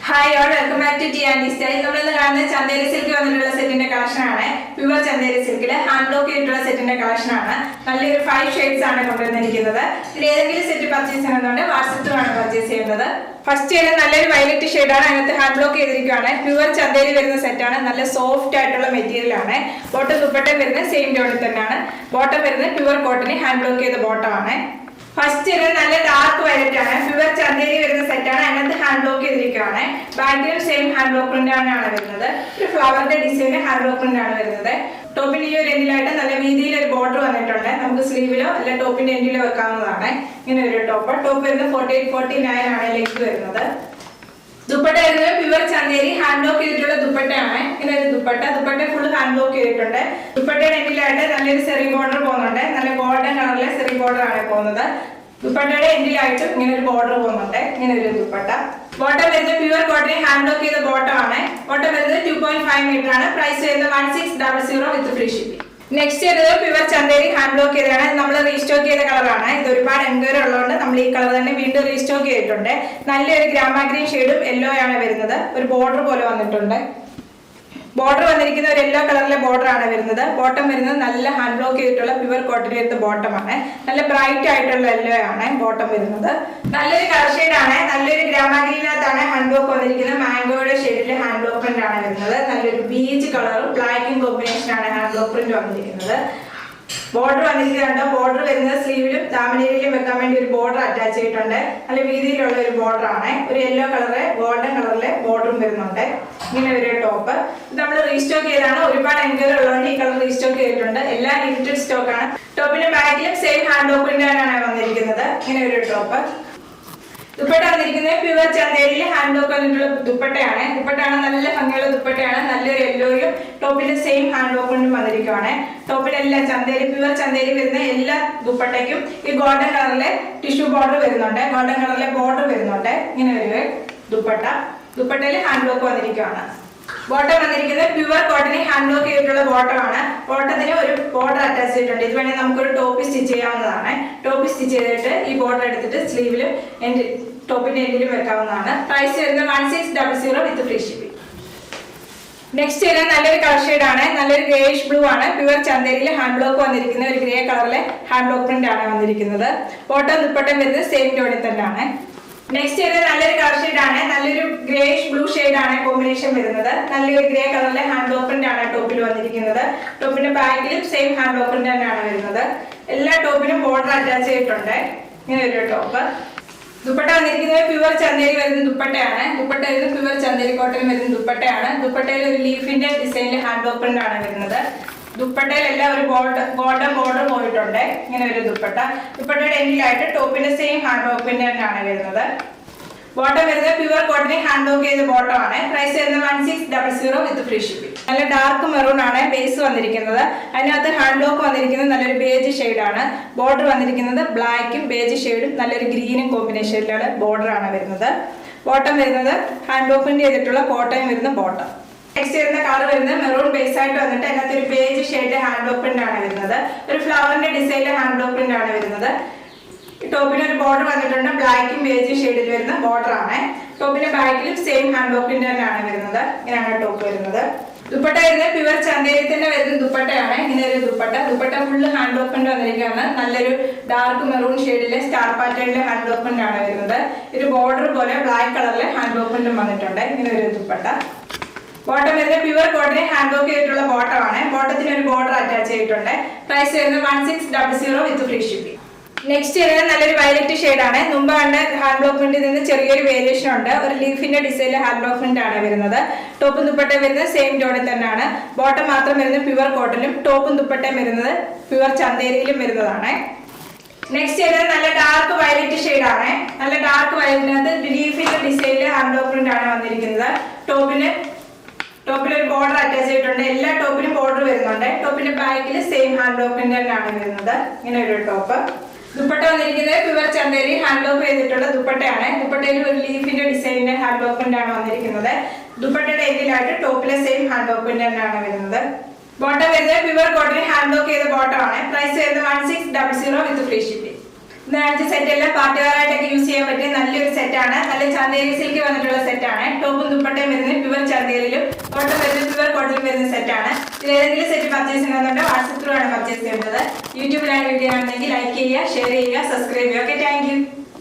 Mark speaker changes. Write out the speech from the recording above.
Speaker 1: Hi all, welcome back to T and style. നമ്മളിന്ന് കാണുന്നത് Chanderi silk വന്നിട്ടുള്ള സെറ്റിന്റെ കളക്ഷൻ ആണ്. പ്യുവർ ചന്തേരി സിൽക്കില് ഹാൻഡ് ബ്ലോക്ക് ചെയ്തിട്ടുള്ള സെറ്റിന്റെ കളക്ഷൻ ആണ്. നല്ലൊരു 5 ഷെയ്ഡ്സ് ആണ് കൊണ്ടുവന്നിരിക്കുന്നത്. ഇതിൽ ഏതെങ്കിലും സെറ്റ് പർച്ചേസ് ചെയ്യണമെന്നുണ്ട് വാട്സ്ആപ്പിലാണ് പർച്ചേസ് ചെയ്യുന്നത്. ഫസ്റ്റ് ചെയ്യുന്നത് നല്ലൊരു വയലറ്റ് ഷെയ്ഡാണ്. അതിനകത്ത് ഹാൻഡ് ബ്ലോക്ക് ചെയ്തിരിക്കുകയാണ്. പ്യുവർ ചന്തേരി വരുന്ന സെറ്റാണ്. നല്ല സോഫ്റ്റ് ആയിട്ടുള്ള മെറ്റീരിയൽ ആണ്. ബോട്ടം ദുപ്പട്ട വരുന്നത് സെയിം ജോഡിൽ തന്നെയാണ്. ബോട്ടം വരുന്നത് പ്യുവർ കോട്ടൺ ഹാൻഡ് ബ്ലോക്ക് ചെയ്ത ബോട്ടം ആണ്. ഫസ്റ്റ് നല്ല ഡാർക്ക് വയലറ്റ് ആണ്. പ്യുവർ ചന്തേരി വരുന്ന സെറ്റാണ്. അതിനകത്ത് ഹാൻഡ് ബ്ലോക്ക് ചെയ്തിരിക്കുകയാണ്. ബാക്കിലും സെയിം ഹാൻഡ് ബ്ലോക്ക് പ്രിന്റ് ആണ് വരുന്നത്. ഒരു ഫ്ലവറിന്റെ ഡിസൈൻ ഹാൻഡ് ബ്ലോക്ക് പ്രിന്റ് ആണ് വരുന്നത്. ടോപ്പിന്റെ ഈ ഒരു എൻഡിലായിട്ട് നല്ല വീതിയിൽ ഒരു ബോർഡർ വന്നിട്ടുണ്ട്. നമുക്ക് സ്ലീവിലോ അല്ല ടോപ്പിന്റെ എൻഡിലോ വെക്കാവുന്നതാണ്. ഇങ്ങനെ ഒരു ടോപ്പ് വരുന്നത് 48-49 ആണ് ലെങ്ത് വരുന്നത്. ദുപ്പട്ട വരുന്നത് പ്യുവർ ചന്തേരി ഹാൻഡ് ബ്ലോക്ക് ചെയ്തിട്ടുള്ള ദുപ്പട്ടയാണ്. ഇങ്ങനെ ഒരു ദുപ്പട്ട ഫുൾ ഹാൻഡ് ബ്ലോക്ക് ചെയ്തിട്ടുണ്ട്. ദുപ്പട്ടയുടെ എൻഡിലായിട്ട് നല്ലൊരു സെറി ബോർഡർ പോകുന്നുണ്ട്. നല്ല ഗോൾഡൻ കളറിലെ സെറി ബോർഡർ ആണ് പോകുന്നത്. ദുപ്പട്ടയുടെ എൻഡിലായിട്ട് ഇങ്ങനെ ഒരു ബോർഡർ പോകുന്നുണ്ട്. ഇങ്ങനെ ഒരു ദുപ്പട്ട. ബോട്ടം വരുന്നത് പ്യുവർ കോട്ടൺ ഹാൻഡ് ബ്ലോക്ക് ചെയ്ത ബോട്ടം ആണ്. ബോട്ടം വരുന്നത് 2.5 മീറ്റർ ആണ്. പ്രൈസ് വരുന്നത് 1600 വിത്ത് ഫ്രീ ഷിപ്പിംഗ്. നെക്സ്റ്റ് വരുന്നത് പ്യുവർ ചന്തേരി ഹാൻഡ് ബ്ലോക്ക് ചെയ്തതാണ്. നമ്മൾ റീസ്റ്റോക്ക് ചെയ്ത കളറാണ്. ഇത് ഒരുപാട് എൻക്വയറി ഉള്ളതുകൊണ്ട് നമ്മൾ ഈ കളർ തന്നെ വീണ്ടും റീസ്റ്റോക്ക് ചെയ്തിട്ടുണ്ട്. നല്ലൊരു ഗ്രാമ ഗ്രീൻ ഷെയ്ഡും യെല്ലോ ആണ് വരുന്നത്. ഒരു ബോർഡർ പോലെ വന്നിട്ടുണ്ട്. ബോർഡർ വന്നിരിക്കുന്ന ഒരു യെല്ലോ കളറിലെ ബോർഡർ ആണ് വരുന്നത്. ബോട്ടം വരുന്നത് നല്ല ഹാൻഡ് ബ്ലോക്ക് ചെയ്തിട്ടുള്ള പ്യുവർ കോട്ടൺ വരുന്ന ബോട്ടം ആണ്. നല്ല ബ്രൈറ്റ് ആയിട്ടുള്ള യെല്ലോ ആണ് ബോട്ടം വരുന്നത്. നല്ലൊരു കളർ ഷെയ്ഡ് ആണ്. നല്ലൊരു ഗ്രാമ ഗ്രീനകത്താണ് ഹാൻഡ് ബ്ലോക്ക് വന്നിരിക്കുന്നത്. മാംഗോയുടെ ഷെയ്ഡിൽ ഹാൻഡ് ബ്ലോക്ക് പ്രിന്റ് ആണ് വരുന്നത്. നല്ലൊരു ബീച്ച് കളറും ബ്ലാക്കും കോമ്പിനേഷൻ ആണ് ഹാൻഡ് ബ്ലോക്ക് പ്രിന്റ് വന്നിരിക്കുന്നത്. ബോർഡർ വന്നിരിക്കുന്നുണ്ട്. ബോർഡർ വരുന്നത് സ്ലീവിലും ദാമനയിലും വെക്കാൻ വേണ്ടി ഒരു ബോർഡർ അറ്റാച്ച് ചെയ്തിട്ടുണ്ട്. നല്ല വീതിയിലുള്ള ഒരു ബോർഡർ ആണ്. ഒരു യെല്ലോ കളറ് ഗോൾഡൻ കളറിലെ ബോർഡറും വരുന്നുണ്ട്. ഇങ്ങനെ ഒരു ടോപ്പ്. ഇത് നമ്മൾ റീസ്റ്റോക്ക് ചെയ്താണ്. ഒരുപാട് എൻക്വയറി ഉള്ളതുകൊണ്ട് ഈ കളർ റീസ്റ്റോക്ക് ചെയ്തിട്ടുണ്ട്. എല്ലാം ലിമിറ്റഡ് സ്റ്റോക്ക് ആണ്. ടോപ്പിന്റെ ബാക്കിലും സെയിം ഹാൻഡ് ബ്ലോക്ക് പ്രിന്റാണ് വന്നിരിക്കുന്നത്. ഇങ്ങനെ ഒരു ടോപ്പ്. ദുപ്പട്ട വന്നിരിക്കുന്നത് പ്യുവർ ചന്തേരിയിൽ ഹാൻഡ് ബ്ലോക്ക് വന്നിട്ടുള്ള ദുപ്പട്ടയാണ്. ദുപ്പട്ടയാണ് നല്ല ഭംഗിയുള്ള ദുപ്പട്ടയാണ്. നല്ലൊരു യെല്ലോയും ടോപ്പിന്റെ സെയിം ഹാൻഡ് ബ്ലോക്ക് കൊണ്ടും വന്നിരിക്കുകയാണ്. ടോപ്പിലെല്ലാം ചന്തേരി പ്യുവർ ചന്തേരി വരുന്ന എല്ലാ ദുപ്പട്ടയ്ക്കും ഈ ഗോൾഡൻ കളറിലെ ടിഷ്യൂ ബോർഡർ വരുന്നുണ്ട്. ഗോൾഡൻ കളറിലെ ബോർഡർ വരുന്നുണ്ട്. ഇങ്ങനെ ഒരു ദുപ്പട്ട. ദുപ്പട്ടയിൽ ഹാൻഡ് ബ്ലോക്ക് വന്നിരിക്കുകയാണ്. ബോട്ടം വന്നിരിക്കുന്നത് പ്യുവർ കോട്ടൺ ഹാൻഡ് ബ്ലോക്ക് ചെയ്തിട്ടുള്ള ബോട്ടമാണ്. ബോട്ടത്തിന് ഒരു ബോർഡർ അറ്റാച്ച് ചെയ്തിട്ടുണ്ട്. ഇത് വേണമെങ്കിൽ നമുക്കൊരു ടോപ്പ് സ്റ്റിച്ച് ചെയ്യാവുന്നതാണ്. ടോപ്പ് സ്റ്റിച്ച് ചെയ്തിട്ട് ഈ ബോർഡർ എടുത്തിട്ട് സ്ലീവിലും ടോപ്പിന്റെ എൻഡിലും വെക്കാവുന്നതാണ്. പ്രൈസ് വരുന്നത് 1600 വിത്ത് ഫ്രീ ഷിപ്പിംഗ്. നെക്സ്റ്റ് വരുന്നത് നല്ലൊരു കളർ ഷെയ്ഡ് ആണ്. നല്ലൊരു ഗ്രേഷ് ബ്ലൂ ആണ്. പ്യുവർ ചന്തേരിയിൽ ഹാൻഡ് ബ്ലോക്ക് വന്നിരിക്കുന്ന ഒരു ഗ്രേ കളറിലെ ഹാൻഡ് ബ്ലോക്ക് പ്രിന്റ് ആണ് വന്നിരിക്കുന്നത്. ബോട്ടം ദുപ്പട്ടം വരുന്നത് സെയിം ജോഡിൽ തന്നെയാണ്. നെക്സ്റ്റ് വരുന്നത് നല്ലൊരു കളർ ഷെയ്ഡ് ആണ്. നല്ലൊരു ഗ്രേഷ് ബ്ലൂ ഷെയ്ഡ് ആണ് കോമ്പിനേഷൻ വരുന്നത്. നല്ലൊരു ഗ്രേ കളറിലെ ഹാൻഡ് ബ്ലോക്ക് പ്രിന്റ് ആണ് ടോപ്പിൽ വന്നിരിക്കുന്നത്. ടോപ്പിന്റെ ബാക്കിലും സെയിം ഹാൻഡ് ബ്ലോക്ക് പ്രിന്റ് തന്നെയാണ് വരുന്നത്. എല്ലാ ടോപ്പിനും ബോർഡർ അറ്റാച്ച് ചെയ്തിട്ടുണ്ട്. ഇങ്ങനെ ഒരു ടോപ്പ്. ദുപ്പട്ട വന്നിരിക്കുന്നത് പ്യുവർ ചന്തേരി വരുന്ന ദുപ്പട്ടയാണ്. ദുപ്പട്ട വരുന്നത് പ്യുവർ ചന്തേരി കോട്ടൺ വരുന്ന ദുപ്പട്ടയാണ്. ദുപ്പട്ടയിൽ ഒരു ലീഫിന്റെ ഡിസൈനിൽ ഹാൻഡ് ബ്ലോക്ക് പ്രിന്റ് ആണ് വരുന്നത്. ദുപ്പട്ടയിലെല്ലാം ഒരു ഗോൾഡൻ ബോർഡർ പോയിട്ടുണ്ട്. ഇങ്ങനെ ഒരു ദുപ്പട്ട. ദുപ്പട്ടയുടെ എൻഡിലായിട്ട് ടോപ്പിന്റെ സെയിം ഹാൻഡ് ബ്ലോക്ക് പ്രിന്റ് തന്നെയാണ് വരുന്നത്. ബോട്ടം വരുന്നത് പ്യുവർ കോട്ടൺ ഹാൻഡ് ബ്ലോക്ക് ചെയ്ത ബോട്ടം ആണ്. പ്രൈസ് വരുന്നത് 1600 വിത്ത് ഫ്രീ ഷിപ്പിംഗ്. നല്ല ഡാർക്ക് മെറൂൺ ആണ് ബേസ് വന്നിരിക്കുന്നത്. അതിനകത്ത് ഹാൻഡ് ബ്ലോക്ക് വന്നിരിക്കുന്നത് നല്ലൊരു ബേജ് ഷെയ്ഡാണ്. ബോർഡർ വന്നിരിക്കുന്നത് ബ്ലാക്കും ബേജ് ഷെയ്ഡും നല്ലൊരു ഗ്രീനും കോമ്പിനേഷനിലുള്ള ബോർഡർ ആണ് വരുന്നത്. ബോട്ടം വരുന്നത് ഹാൻഡ് ബ്ലോക്ക് പ്രിന്റ് ചെയ്തിട്ടുള്ള കോട്ടയം വരുന്ന ബോട്ടം. നെക്സ്റ്റ് വരുന്ന കളർ വരുന്നത് മെറൂൺ ബേസ് ആയിട്ട് വന്നിട്ട് അതിനകത്ത് ഒരു beige shade hand block print ആണ് വരുന്നത്. ഒരു ഫ്ലവറിന്റെ ഡിസൈനിലെ ഹാൻഡ് ബ്ലോക്ക് പ്രിന്റ് ആണ് വരുന്നത്. ടോപ്പിന് ഒരു ബോർഡർ വന്നിട്ടുണ്ട്. ബ്ലാക്കും ബേജ് ഷെയ്ഡിൽ വരുന്ന ബോർഡർ ആണ്. ടോപ്പിന്റെ ബാക്കിലും സെയിം ഹാൻഡ് ബ്ലോക്ക് പ്രിന്റ് തന്നെയാണ് വരുന്നത്. ഇങ്ങനെയാണ് ടോപ്പ് വരുന്നത്. ദുപ്പട്ട വരുന്നത് പ്യുവർ ചന്തേരി തന്നെ വരുന്ന ദുപ്പട്ടയാണ്. ഇങ്ങനെ ഒരു dupatta full hand block print വന്നിരിക്കുകയാണ്. നല്ലൊരു ഡാർക്ക് മെറൂൺ ഷെയ്ഡിലെ സ്റ്റാർ പാറ്റേണിലെ ഹാൻഡ് ബ്ലോക്ക് പ്രിന്റ് ആണ് വരുന്നത്. ഒരു ബോർഡർ പോലെ ബ്ലാക്ക് കളറിലെ ഹാൻഡ് ബ്ലോക്ക് പ്രിന്റും വന്നിട്ടുണ്ട്. ഇങ്ങനെ ഒരു ദുപ്പട്ട. ബോട്ടം വരുന്നത് പ്യുവർ കോട്ടൺ ഹാൻഡ് ബ്ലോക്ക് ചെയ്തിട്ടുള്ള ബോട്ടമാണ്. ബോട്ടത്തിന് ഒരു ബോർഡർ അറ്റാച്ച് ചെയ്തിട്ടുണ്ട്. പ്രൈസ് വരുന്നത് 1600 വിത്ത് ഫ്രീ ഷിപ്പിംഗ്. നെക്സ്റ്റ് വരുന്നത് നല്ലൊരു വയലറ്റ് ഷെയ്ഡാണ്. മുമ്പ് കണ്ട ഹാൻഡ് ബ്ലോക്ക് പ്രിന്റിൽ നിന്ന് ചെറിയൊരു വേരിയേഷൻ ഉണ്ട്. ഒരു ലീഫിന്റെ ഡിസൈനിലെ ഹാൻഡ് ബ്ലോക്ക് പ്രിന്റ് ആണ് വരുന്നത്. ടോപ്പും ദുപ്പട്ടയും വരുന്നത് സെയിം ജോഡിൽ തന്നെയാണ്. ബോട്ടം മാത്രം വരുന്നത് പ്യുവർ കോട്ടണിലും ടോപ്പും ദുപ്പട്ടയും വരുന്നത് പ്യുവർ ചന്തേരിയിലും വരുന്നതാണ്. നെക്സ്റ്റ് വരുന്നത് നല്ല ഡാർക്ക് വയലറ്റ് ഷെയ്ഡാണ്. നല്ല ഡാർക്ക് വയലറ്റിനകത്ത് ലീഫിന്റെ ഡിസൈനിലെ ഹാൻഡ് ബ്ലോക്ക് പ്രിന്റ് ആണ് വന്നിരിക്കുന്നത്. ടോപ്പിൽ ഒരു ബോർഡർ അറ്റാച്ച് ചെയ്തിട്ടുണ്ട്. എല്ലാ ടോപ്പിനും ബോർഡർ വരുന്നുണ്ട്. ടോപ്പിന്റെ ബാക്കിൽ സെയിം ഹാൻഡ് ബ്ലോക്ക് പ്രിന്റ് തന്നെയാണ് വരുന്നത്. ഇങ്ങനെ ഒരു ടോപ്പ്. ദുപ്പട്ട വന്നിരിക്കുന്നത് പ്യുവർ ചന്തേരി ഹാൻഡ് ബ്ലോക്ക് ചെയ്തിട്ടുള്ള ദുപ്പട്ടയാണ്. ദുപ്പട്ടയിൽ ഒരു ലീഫിന്റെ ഡിസൈനിന്റെ ഹാൻഡ് ബ്ലോക്ക് പ്രിന്റ് ആണ് വന്നിരിക്കുന്നത്. ദുപ്പട്ടയുടെ എൻഡിലായിട്ട് ടോപ്പിലെ സെയിം ഹാൻഡ് ബ്ലോക്ക് പ്രിന്റ് തന്നെയാണ് വരുന്നത്. ബോട്ടം വരുന്നത് പ്യുവർ കോട്ടൺ ഹാൻഡ് ബ്ലോക്ക് ചെയ്ത ബോട്ടം ആണ്. പ്രൈസ് വരുന്നത് 1600 വിത്ത് ഫ്രീ ഷിപ്പിംഗ്. ഇന്ന് കാണിച്ച സെറ്റ് എല്ലാം പാർട്ടി വെയർ ആയിട്ടൊക്കെ യൂസ് ചെയ്യാൻ പറ്റിയ നല്ലൊരു സെറ്റാണ്. നല്ല ചന്തേരി സിൽക്ക് വന്നിട്ടുള്ള സെറ്റാണ്. ടോപ്പും ദുപ്പട്ടയും വരുന്നത് പ്യുവർ ചന്തേരിയിലും ബോട്ടം വരുന്നത് പ്യുവർ കോട്ടണിലും വരുന്ന സെറ്റാണ്. ഇതിൽ ഏതെങ്കിലും സെറ്റ് പർച്ചേസ് ചെയ്യണമെന്നുണ്ടെങ്കിൽ വാട്സപ്പ് ത്രൂ ആണ് പർച്ചേസ് ചെയ്യേണ്ടത്. യൂട്യൂബിലാണ് വീഡിയോ ആണെങ്കിൽ ലൈക്ക് ചെയ്യുക, ഷെയർ ചെയ്യുക, സബ്സ്ക്രൈബ് ചെയ്യുക. Okay, thank you.